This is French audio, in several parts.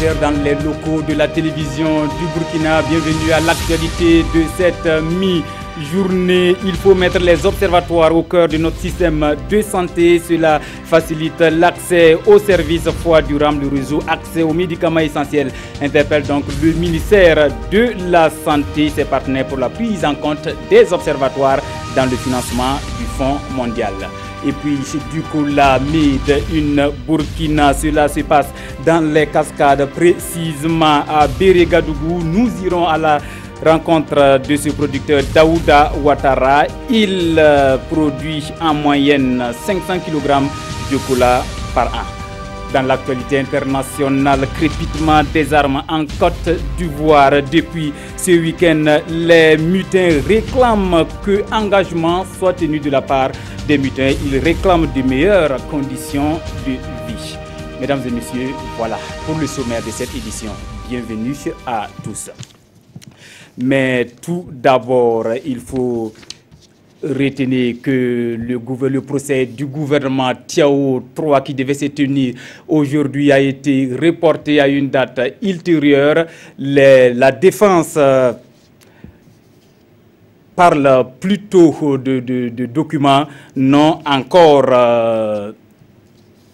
téléspectateurs dans les locaux de la télévision du Burkina, bienvenue à l'actualité de cette mi-journée. Il faut mettre les observatoires au cœur de notre système de santé. Cela facilite l'accès aux services foi durable du réseau, accès aux médicaments essentiels. Interpelle donc le ministère de la Santé, ses partenaires pour la prise en compte des observatoires dans le financement du Fonds mondial. Et puis, du coup, la Made in Burkina, cela se passe dans les cascades, précisément à Bérégadougou. Nous irons à la rencontre de ce producteur Daouda Ouattara. Il produit en moyenne 500 kg de cola par an. Dans l'actualité internationale, crépitement des armes en Côte d'Ivoire. Depuis ce week-end, les mutins réclament que l'engagement soit tenu de la part des mutins. Ils réclament de meilleures conditions de vie. Mesdames et messieurs, voilà pour le sommaire de cette édition. Bienvenue à tous. Mais tout d'abord, il faut retenez que le procès du gouvernement Tiao 3 qui devait se tenir aujourd'hui a été reporté à une date ultérieure. La défense parle plutôt de documents, non encore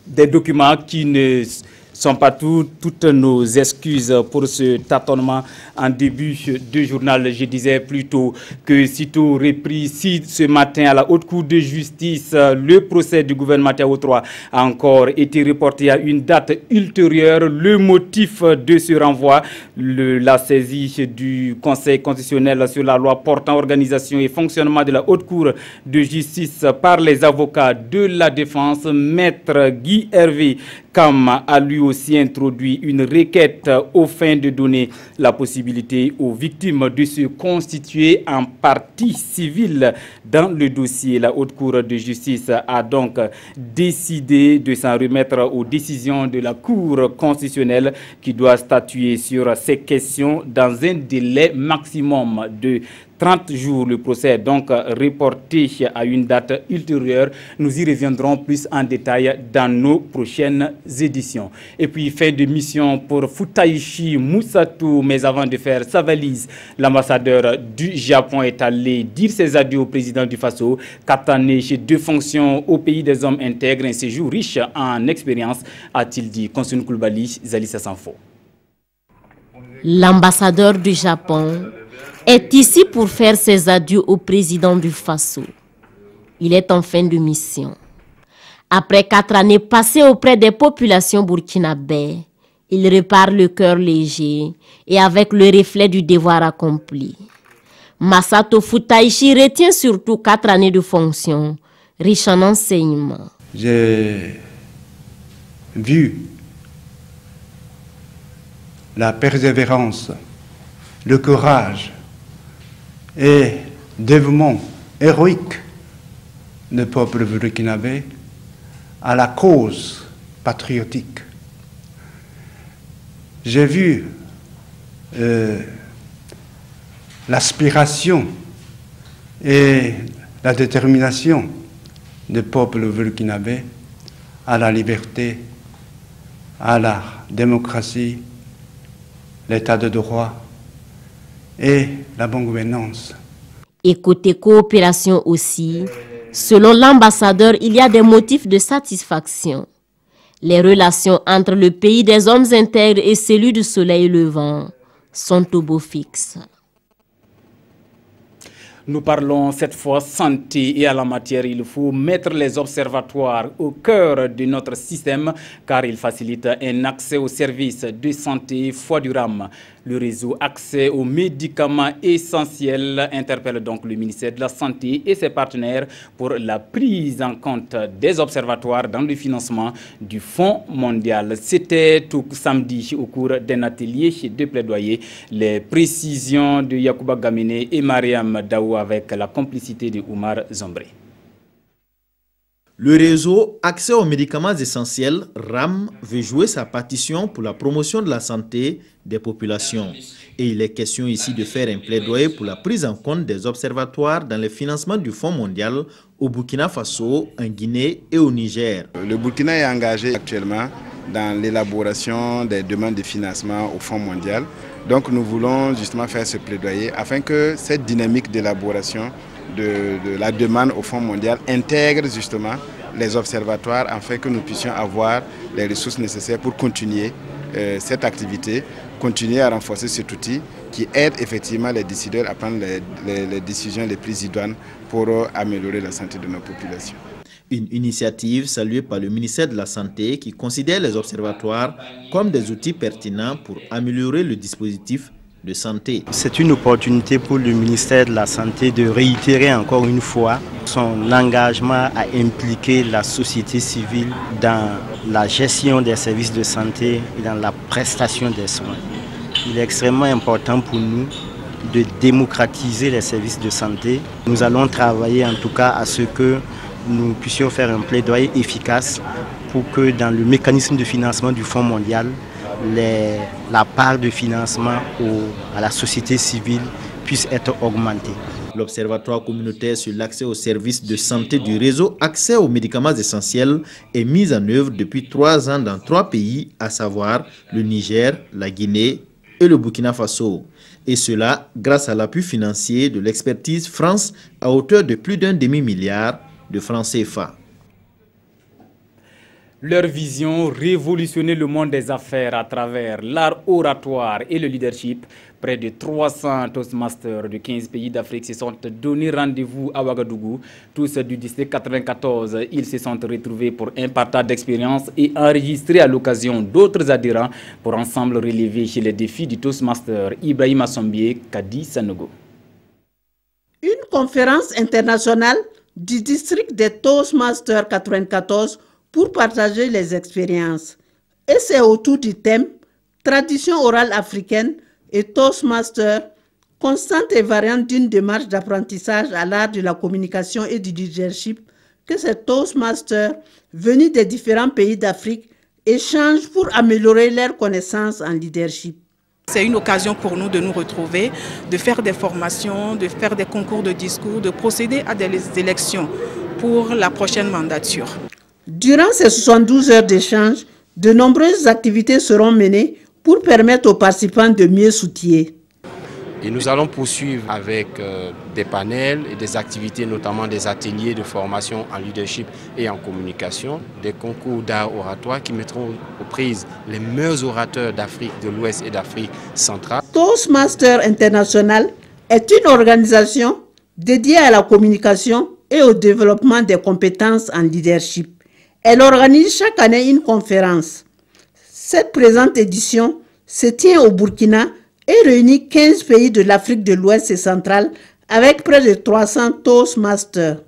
des documents qui ne sont pas toutes nos excuses pour ce tâtonnement en début de journal. Je disais plutôt que sitôt repris ce matin à la Haute Cour de justice, le procès du gouvernement Tiao 3 a encore été reporté à une date ultérieure. Le motif de ce renvoi, la saisie du Conseil constitutionnel sur la loi portant organisation et fonctionnement de la Haute Cour de justice par les avocats de la défense, Maître Guy Hervé Kam a lui aussi introduit une requête aux fins de donner la possibilité aux victimes de se constituer en partie civile dans le dossier. La Haute Cour de justice a donc décidé de s'en remettre aux décisions de la Cour constitutionnelle qui doit statuer sur ces questions dans un délai maximum de 30 jours. Le procès est donc reporté à une date ultérieure. Nous y reviendrons plus en détail dans nos prochaines éditions. Et puis, fin de mission pour Futaishi Moussatou. Mais avant de faire sa valise, l'ambassadeur du Japon est allé dire ses adieux au président du Faso. 4 années chez 2 fonctions au pays des hommes intègres, un séjour riche en expérience, a-t-il dit. Konsun Koulibaly, Zalissa Sanfo. L'ambassadeur du Japon est ici pour faire ses adieux au président du Faso. Il est en fin de mission. Après 4 années passées auprès des populations burkinabè, il repart le cœur léger et avec le reflet du devoir accompli. Masato Futaishi retient surtout 4 années de fonction, riches en enseignements. J'ai vu la persévérance, le courage et dévouement héroïque du peuple burkinabé à la cause patriotique. J'ai vu l'aspiration et la détermination du peuple burkinabé à la liberté, à la démocratie, l'état de droit et la bonne gouvernance. Et côté coopération aussi, selon l'ambassadeur, il y a des motifs de satisfaction. Les relations entre le pays des hommes intègres et celui du soleil levant sont au beau fixe. Nous parlons cette fois santé et à la matière, il faut mettre les observatoires au cœur de notre système car ils facilitent un accès aux services de santé foi durable. Le réseau accès aux médicaments essentiels interpelle donc le ministère de la Santé et ses partenaires pour la prise en compte des observatoires dans le financement du Fonds mondial. C'était tout samedi au cours d'un atelier de plaidoyer. Les précisions de Yacouba Gamine et Mariam Daou avec la complicité de Oumar Zombré. Le réseau Accès aux médicaments essentiels, RAM, veut jouer sa partition pour la promotion de la santé des populations. Et il est question ici de faire un plaidoyer pour la prise en compte des observatoires dans le financement du Fonds mondial au Burkina Faso, en Guinée et au Niger. Le Burkina est engagé actuellement dans l'élaboration des demandes de financement au Fonds mondial. Donc nous voulons justement faire ce plaidoyer afin que cette dynamique d'élaboration de la demande au Fonds mondial intègre justement les observatoires afin que nous puissions avoir les ressources nécessaires pour continuer cette activité, continuer à renforcer cet outil qui aide effectivement les décideurs à prendre les décisions les plus idoines pour améliorer la santé de nos populations. Une initiative saluée par le ministère de la Santé qui considère les observatoires comme des outils pertinents pour améliorer le dispositif de santé. C'est une opportunité pour le ministère de la Santé de réitérer encore une fois son engagement à impliquer la société civile dans la gestion des services de santé et dans la prestation des soins. Il est extrêmement important pour nous de démocratiser les services de santé. Nous allons travailler en tout cas à ce que nous puissions faire un plaidoyer efficace pour que dans le mécanisme de financement du Fonds mondial, la part de financement à la société civile puisse être augmentée. L'Observatoire communautaire sur l'accès aux services de santé du réseau Accès aux médicaments essentiels est mis en œuvre depuis 3 ans dans 3 pays, à savoir le Niger, la Guinée et le Burkina Faso. Et cela grâce à l'appui financier de l'expertise France à hauteur de plus d'1 demi-milliard de francs CFA. Leur vision, révolutionner le monde des affaires à travers l'art oratoire et le leadership. Près de 300 Toastmasters de 15 pays d'Afrique se sont donné rendez-vous à Ouagadougou. Tous du district 94, ils se sont retrouvés pour un partage d'expérience et enregistrés à l'occasion d'autres adhérents pour ensemble relever chez les défis du Toastmaster Ibrahim Assombié, Kadi Sanogo. Une conférence internationale du district des Toastmasters 94 pour partager les expériences. Et c'est autour du thème « Tradition orale africaine et Toastmaster, constante et variante d'une démarche d'apprentissage à l'art de la communication et du leadership » que ces Toastmasters, venus des différents pays d'Afrique, échangent pour améliorer leurs connaissances en leadership. C'est une occasion pour nous de nous retrouver, de faire des formations, de faire des concours de discours, de procéder à des élections pour la prochaine mandature. Durant ces 72 heures d'échange, de nombreuses activités seront menées pour permettre aux participants de mieux s'outiller. Et nous allons poursuivre avec des panels et des activités, notamment des ateliers de formation en leadership et en communication, des concours d'art oratoire qui mettront aux prises les meilleurs orateurs d'Afrique de l'Ouest et d'Afrique centrale. Toastmaster International est une organisation dédiée à la communication et au développement des compétences en leadership. Elle organise chaque année une conférence. Cette présente édition se tient au Burkina et réunit 15 pays de l'Afrique de l'Ouest et centrale avec près de 300 Toastmasters.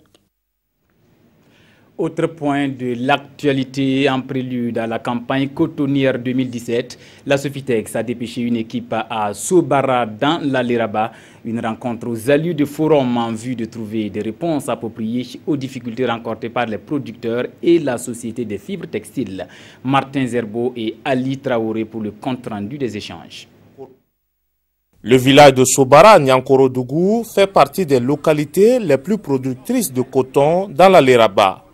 Autre point de l'actualité en prélude à la campagne cotonnière 2017, la Sofitex a dépêché une équipe à Sobara dans la Léraba, une rencontre aux allures de forum en vue de trouver des réponses appropriées aux difficultés rencontrées par les producteurs et la Société des fibres textiles. Martin Zerbo et Ali Traoré pour le compte-rendu des échanges. Le village de Sobara, Niankoro-Dougou, fait partie des localités les plus productrices de coton dans la Léraba.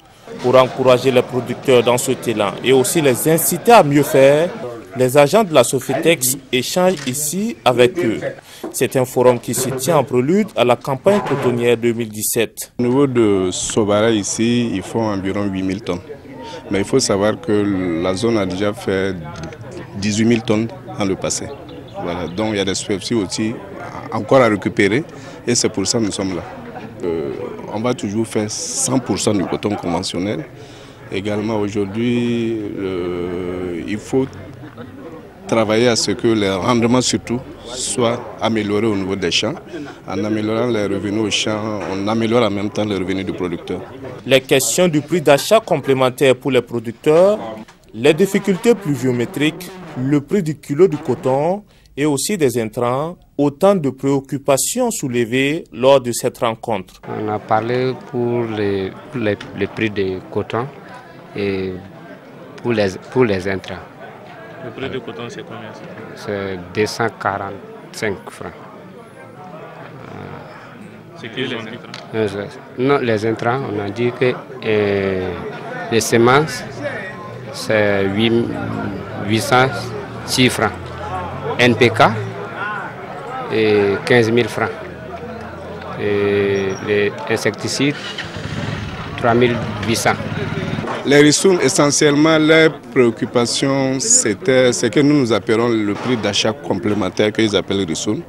Pour encourager les producteurs dans ce élan et aussi les inciter à mieux faire, les agents de la Sofitex échangent ici avec eux. C'est un forum qui se tient en prélude à la campagne cotonnière 2017. Au niveau de Sobara ici, ils font environ 8000 tonnes. Mais il faut savoir que la zone a déjà fait 18 000 tonnes dans le passé. Voilà, donc il y a des superficies aussi encore à récupérer et c'est pour ça que nous sommes là. On va toujours faire 100% du coton conventionnel. Également aujourd'hui, il faut travailler à ce que les rendements surtout soient améliorés au niveau des champs. En améliorant les revenus aux champs, on améliore en même temps les revenus du producteur. Les questions du prix d'achat complémentaire pour les producteurs, les difficultés pluviométriques, le prix du kilo du coton et aussi des intrants, autant de préoccupations soulevées lors de cette rencontre. On a parlé pour les prix des coton et pour les intrants. Le prix du coton, c'est combien? C'est 245 francs. C'est que les intrants? Non, les intrants, on a dit que les semences, c'est 806 francs. NPK, et 15 000 francs. Et les insecticides, 3800. Les ressources, essentiellement, leur préoccupation, c'est que nous appelons le prix d'achat complémentaire qu'ils appellent ressources.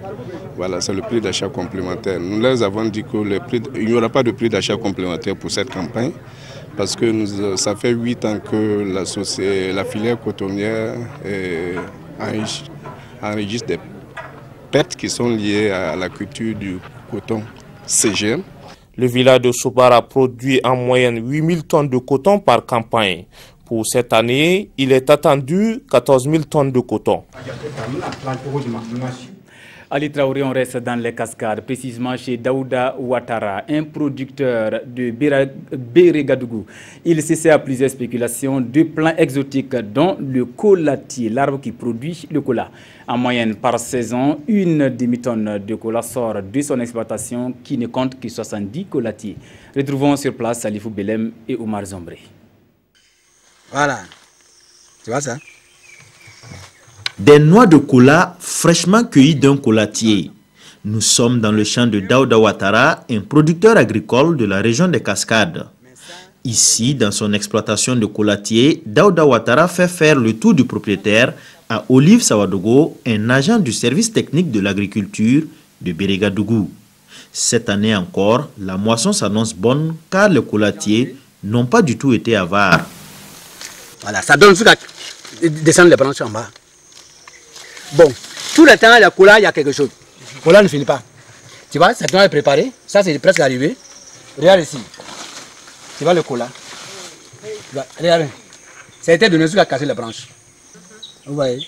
Voilà, c'est le prix d'achat complémentaire. Nous leur avons dit qu'il n'y aura pas de prix d'achat complémentaire pour cette campagne parce que ça fait 8 ans que la filière cotonnière enregistre des pertes qui sont liées à la culture du coton CGM. Le village de Sobara produit en moyenne 8000 tonnes de coton par campagne. Pour cette année, il est attendu 14 000 tonnes de coton. Ali Traoré, on reste dans les cascades, précisément chez Daouda Ouattara, un producteur de Bérégadougou. Il s'essaie à plusieurs spéculations de plants exotiques, dont le colatier, l'arbre qui produit le cola. En moyenne, par saison, une demi-tonne de cola sort de son exploitation qui ne compte que 70 colatiers. Retrouvons sur place Salifou Belem et Omar Zombré. Voilà, tu vois ça? Des noix de cola fraîchement cueillies d'un colatier. Nous sommes dans le champ de Daouda Ouattara, un producteur agricole de la région des Cascades. Ici, dans son exploitation de colatier, Daouda Ouattara fait faire le tour du propriétaire à Olive Sawadogo, un agent du service technique de l'agriculture de Bérégadougou. Cette année encore, la moisson s'annonce bonne car les colatiers n'ont pas du tout été avares. Voilà, ça donne jusqu'à descendre les branches en bas. Bon, tout le temps, la cola, il y a quelque chose. La cola ne finit pas. Tu vois, cette noix est préparée. Ça, c'est presque arrivé. Regarde ici. Tu vois le cola. Regarde. Ça a été donné jusqu'à casser les branches. Vous voyez.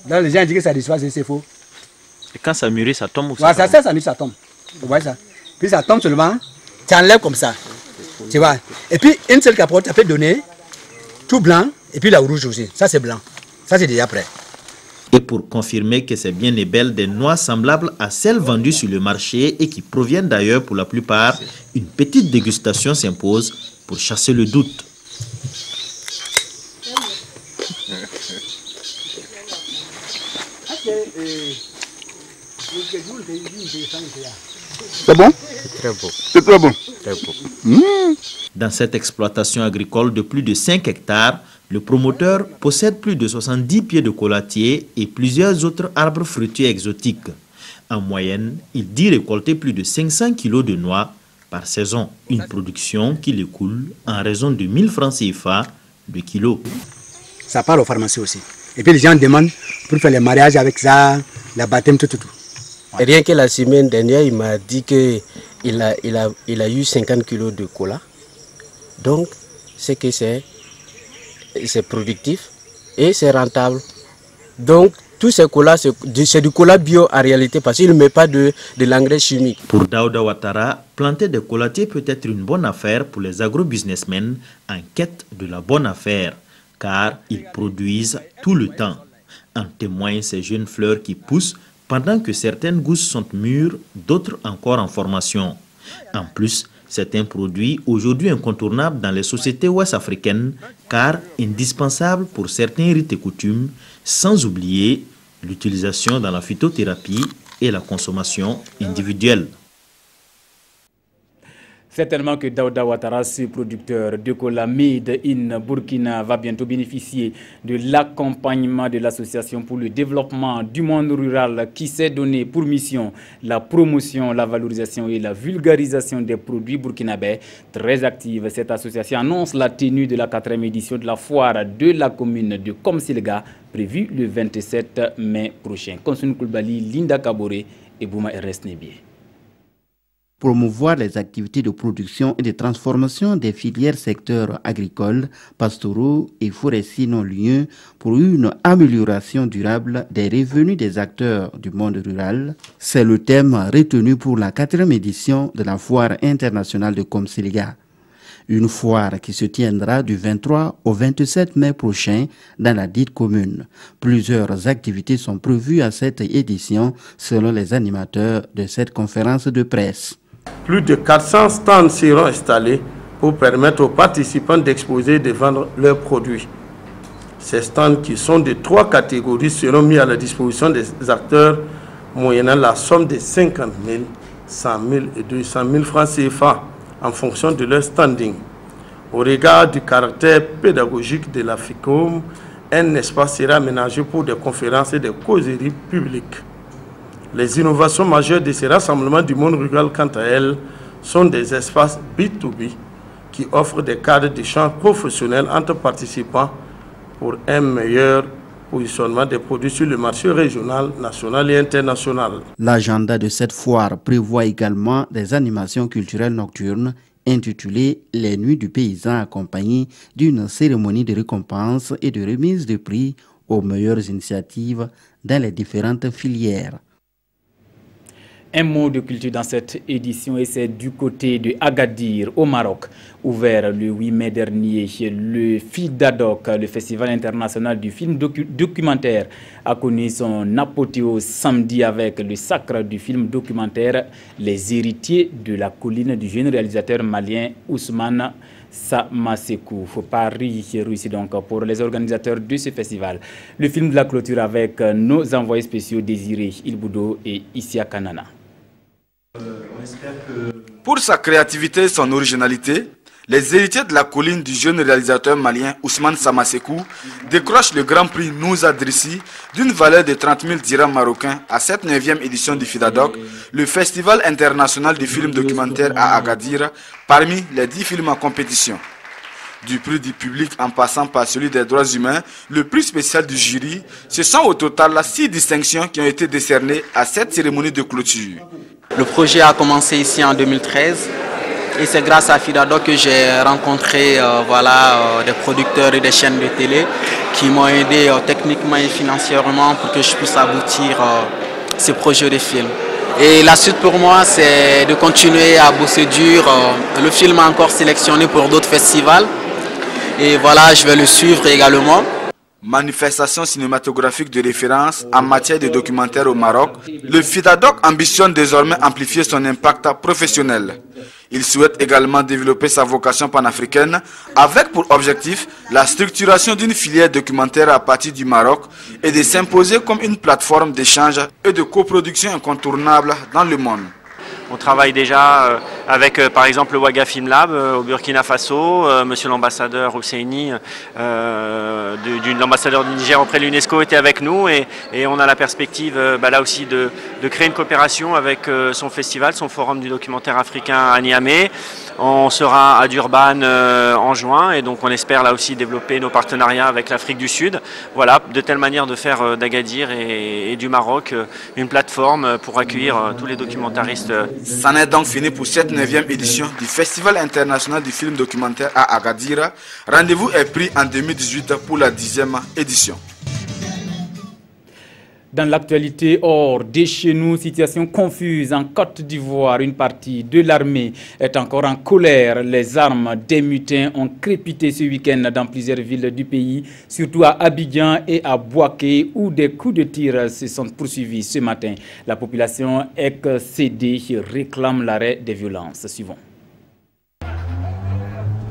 Là, les gens disent que ça disparaît, c'est faux. Et quand ça mûrit, ça tombe aussi. Ouais, ça mûrit, ça tombe. Vous voyez ça. Puis ça tombe seulement. Tu enlèves comme ça. Tu vois. Et puis, une seule capote, ça peut donner tout blanc et puis la rouge aussi. Ça, c'est blanc. Ça, c'est déjà prêt. Et pour confirmer que c'est bien et belle des noix semblables à celles vendues sur le marché et qui proviennent d'ailleurs pour la plupart, une petite dégustation s'impose pour chasser le doute. C'est bon? C'est très beau. C'est très bon. Très beau. Dans cette exploitation agricole de plus de 5 hectares, le promoteur possède plus de 70 pieds de colatier et plusieurs autres arbres fruitiers exotiques. En moyenne, il dit récolter plus de 500 kg de noix par saison. Une production qui lui coule en raison de 1000 francs CFA le kilo. Ça part aux pharmacies aussi. Et puis les gens demandent pour faire les mariages avec ça, la baptême, tout. Et rien que la semaine dernière, il m'a dit qu'il a eu 50 kg de cola. Donc, c'est que c'est productif et c'est rentable. Donc, tous ces colas, c'est du cola bio en réalité parce qu'il ne met pas de l'engrais chimique. Pour Daouda Ouattara, planter des colatiers peut être une bonne affaire pour les agro-businessmen en quête de la bonne affaire, car ils produisent tout le temps. En témoignent ces jeunes fleurs qui poussent pendant que certaines gousses sont mûres, d'autres encore en formation. En plus, c'est un produit aujourd'hui incontournable dans les sociétés ouest-africaines car indispensable pour certains rites et coutumes, sans oublier l'utilisation dans la phytothérapie et la consommation individuelle. Certainement que Daouda Ouattara, ce producteur de cola made in Burkina, va bientôt bénéficier de l'accompagnement de l'association pour le développement du monde rural qui s'est donné pour mission la promotion, la valorisation et la vulgarisation des produits burkinabés. Très active, cette association annonce la tenue de la 4e édition de la foire de la commune de Komsilga, prévue le 27 mai prochain. Konsun Koulibaly, Linda Kabore et Bouma RS Nebié. promouvoir les activités de production et de transformation des filières secteurs agricoles, pastoraux et forestiers non-lieux pour une amélioration durable des revenus des acteurs du monde rural. C'est le thème retenu pour la 4e édition de la Foire internationale de Komseliga. Une foire qui se tiendra du 23 au 27 mai prochain dans la dite commune. Plusieurs activités sont prévues à cette édition selon les animateurs de cette conférence de presse. Plus de 400 stands seront installés pour permettre aux participants d'exposer et de vendre leurs produits. Ces stands qui sont de 3 catégories seront mis à la disposition des acteurs moyennant la somme de 50 000, 100 000 et 200 000 francs CFA en fonction de leur standing. Au regard du caractère pédagogique de la FICOM, un espace sera aménagé pour des conférences et des causeries publiques. Les innovations majeures de ces rassemblements du monde rural, quant à elles, sont des espaces B2B qui offrent des cadres d'échange professionnels entre participants pour un meilleur positionnement des produits sur le marché régional, national et international. L'agenda de cette foire prévoit également des animations culturelles nocturnes intitulées « Les Nuits du Paysan » accompagnées d'une cérémonie de récompense et de remise de prix aux meilleures initiatives dans les différentes filières. Un mot de culture dans cette édition et c'est du côté de Agadir au Maroc. Ouvert le 8 mai dernier, le FIDADOC, le Festival international du film documentaire, a connu son apothéose samedi avec le sacre du film documentaire Les héritiers de la colline du jeune réalisateur malien Ousmane Samasekou. Paris réussi donc pour les organisateurs de ce festival. Le film de la clôture avec nos envoyés spéciaux Désiré Ilboudo et Issia Kanana. Pour sa créativité et son originalité, les héritiers de la colline du jeune réalisateur malien Ousmane Samasekou décrochent le grand prix Nouza Drissi d'une valeur de 30 000 dirhams marocains à cette 9e édition du FIDADOC, le Festival international du film documentaire à Agadir, parmi les 10 films en compétition. Du prix du public en passant par celui des droits humains, le prix spécial du jury, ce sont au total 6 distinctions qui ont été décernées à cette cérémonie de clôture. Le projet a commencé ici en 2013 et c'est grâce à FIDADOC que j'ai rencontré des producteurs et des chaînes de télé qui m'ont aidé techniquement et financièrement pour que je puisse aboutir ce projet de film. Et la suite pour moi, c'est de continuer à bosser dur. Le film est encore sélectionné pour d'autres festivals et voilà, je vais le suivre également. Manifestation cinématographique de référence en matière de documentaire au Maroc, le FIDADOC ambitionne désormais amplifier son impact professionnel. Il souhaite également développer sa vocation panafricaine avec pour objectif la structuration d'une filière documentaire à partir du Maroc et de s'imposer comme une plateforme d'échange et de coproduction incontournable dans le monde. On travaille déjà avec par exemple le Ouaga Film Lab au Burkina Faso. Monsieur l'ambassadeur Husseini, l'ambassadeur du Niger auprès de l'UNESCO, était avec nous et on a la perspective là aussi de créer une coopération avec son festival, son forum du documentaire africain à Niamey. On sera à Durban en juin et donc on espère là aussi développer nos partenariats avec l'Afrique du Sud. Voilà, de telle manière de faire d'Agadir et du Maroc une plateforme pour accueillir tous les documentaristes. C'en est donc fini pour cette 9e édition du Festival international du film documentaire à Agadir. Rendez-vous est pris en 2018 pour la 10e édition. Dans l'actualité hors de chez nous, situation confuse en Côte d'Ivoire. Une partie de l'armée est encore en colère. Les armes des mutins ont crépité ce week-end dans plusieurs villes du pays, surtout à Abidjan et à Bouaké, où des coups de tir se sont poursuivis ce matin. La population excédée réclame l'arrêt des violences. Suivons.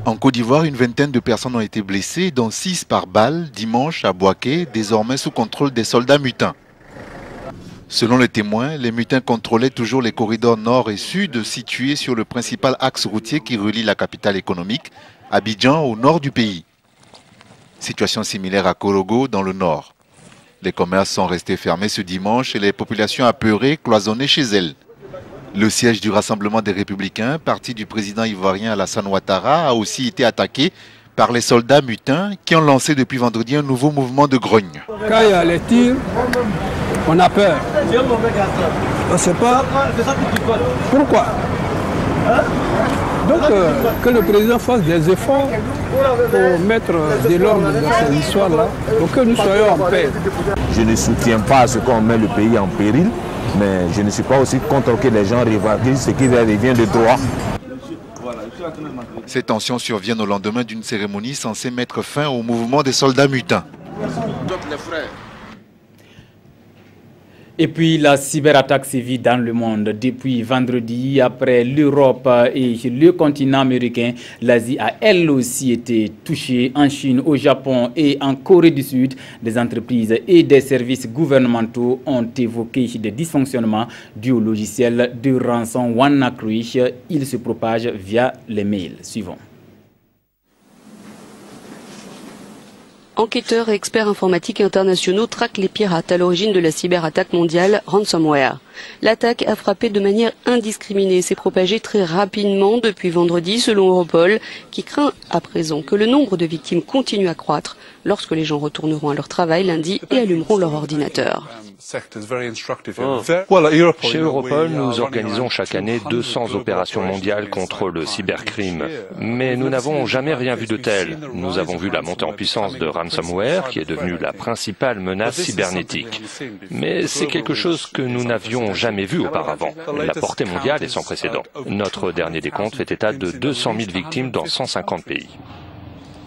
En Côte d'Ivoire, une vingtaine de personnes ont été blessées, dont 6 par balle, dimanche à Bouaké, désormais sous contrôle des soldats mutins. Selon les témoins, les mutins contrôlaient toujours les corridors nord et sud situés sur le principal axe routier qui relie la capitale économique, Abidjan, au nord du pays. Situation similaire à Korogo, dans le nord. Les commerces sont restés fermés ce dimanche et les populations apeurées cloisonnées chez elles. Le siège du Rassemblement des Républicains, parti du président ivoirien Alassane Ouattara, a aussi été attaqué par les soldats mutins qui ont lancé depuis vendredi un nouveau mouvement de grogne. Quand il y a les tirs, on a peur. On ne sait pas pourquoi. Donc, que le président fasse des efforts pour mettre de l'ordre dans cette histoire-là, pour que nous soyons en paix. Je ne soutiens pas ce qu'on met le pays en péril, mais je ne suis pas aussi contre que les gens revendiquent ce qui revient de droit. Ces tensions surviennent au lendemain d'une cérémonie censée mettre fin au mouvement des soldats mutins. Et puis la cyberattaque sévit dans le monde depuis vendredi. Après l'Europe et le continent américain, l'Asie a elle aussi été touchée. En Chine, au Japon et en Corée du Sud, des entreprises et des services gouvernementaux ont évoqué des dysfonctionnements dus au logiciel de rançon WannaCry. Il se propage via les mails. Suivons. Enquêteurs et experts informatiques internationaux traquent les pirates à l'origine de la cyberattaque mondiale ransomware. L'attaque a frappé de manière indiscriminée et s'est propagée très rapidement depuis vendredi selon Europol, qui craint à présent que le nombre de victimes continue à croître lorsque les gens retourneront à leur travail lundi et allumeront leur ordinateur. Chez Europol, nous organisons chaque année 200 opérations mondiales contre le cybercrime. Mais nous n'avons jamais rien vu de tel. Nous avons vu la montée en puissance de ransomware, qui est devenue la principale menace cybernétique. Mais c'est quelque chose que nous n'avions jamais vu auparavant. La portée mondiale est sans précédent. Notre dernier décompte fait état de 200 000 victimes dans 150 pays.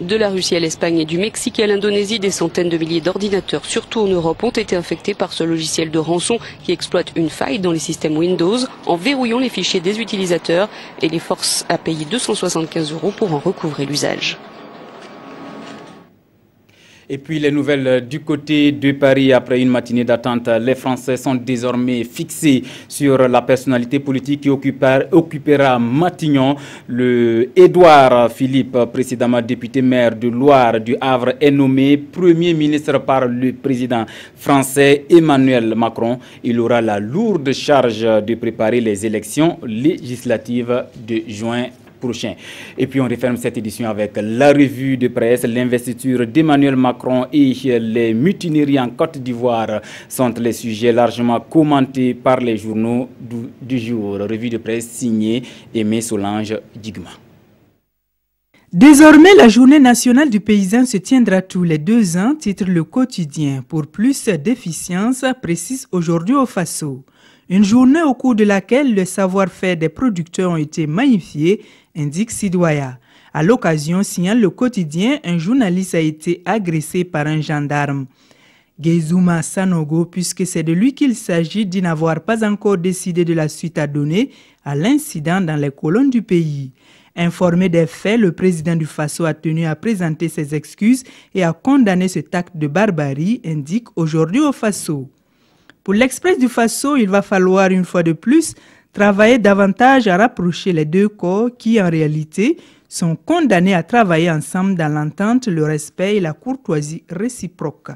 De la Russie à l'Espagne et du Mexique à l'Indonésie, des centaines de milliers d'ordinateurs, surtout en Europe, ont été infectés par ce logiciel de rançon qui exploite une faille dans les systèmes Windows en verrouillant les fichiers des utilisateurs et les force à payer 275 € pour en recouvrer l'usage. Et puis les nouvelles du côté de Paris. Après une matinée d'attente, les Français sont désormais fixés sur la personnalité politique qui occupera Matignon. Le Édouard Philippe, précédemment député maire de Loire du Havre, est nommé Premier ministre par le président français Emmanuel Macron. Il aura la lourde charge de préparer les élections législatives de juin prochain. Et puis on referme cette édition avec la revue de presse. L'investiture d'Emmanuel Macron et les mutineries en Côte d'Ivoire sont les sujets largement commentés par les journaux du jour. Revue de presse signée Aimé Solange Digma. Désormais, la journée nationale du paysan se tiendra tous les 2 ans, titre Le Quotidien. Pour plus d'efficience, précise aujourd'hui au Faso. Une journée au cours de laquelle le savoir-faire des producteurs ont été magnifiés, indique Sidouaya. À l'occasion, signale Le Quotidien, un journaliste a été agressé par un gendarme. Gezuma Sanogo, puisque c'est de lui qu'il s'agit, dit n'avoir pas encore décidé de la suite à donner à l'incident dans les colonnes du pays. Informé des faits, le président du Faso a tenu à présenter ses excuses et à condamner cet acte de barbarie, indique aujourd'hui au Faso. Pour l'Express du Faso, il va falloir une fois de plus travailler davantage à rapprocher les deux corps qui, en réalité, sont condamnés à travailler ensemble dans l'entente, le respect et la courtoisie réciproque.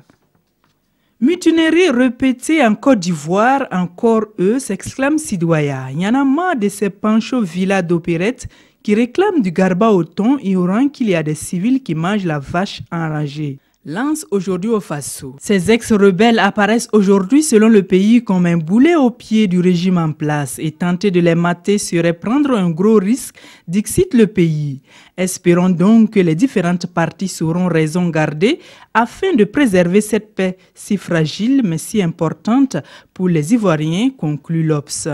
Mutinerie répétée en Côte d'Ivoire, encore eux, s'exclame Sidouaya. Il y en a marre de ces panchos villas d'opérette qui réclament du garba au thon et au rang qu'il y a des civils qui mangent la vache enragée. Lance aujourd'hui au Faso. Ces ex-rebelles apparaissent aujourd'hui selon le pays comme un boulet au pied du régime en place et tenter de les mater serait prendre un gros risque, dixit le pays. Espérons donc que les différentes parties sauront raison garder afin de préserver cette paix si fragile mais si importante pour les Ivoiriens, conclut l'Obs.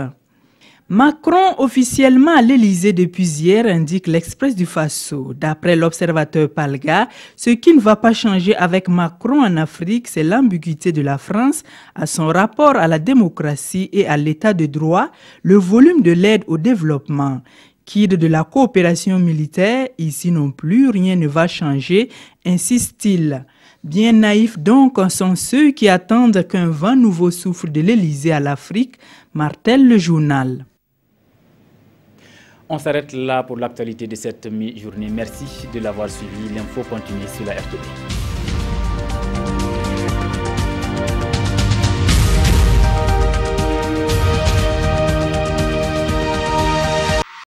Macron officiellement à l'Élysée depuis hier, indique l'Express du Faso. D'après l'observateur Palga, ce qui ne va pas changer avec Macron en Afrique, c'est l'ambiguïté de la France à son rapport à la démocratie et à l'état de droit, le volume de l'aide au développement. Quid de la coopération militaire, ici non plus, rien ne va changer, insiste-t-il. Bien naïfs donc sont ceux qui attendent qu'un vent nouveau souffle de l'Élysée à l'Afrique, martèle le journal. On s'arrête là pour l'actualité de cette mi-journée. Merci de l'avoir suivi. L'info continue sur la RTB.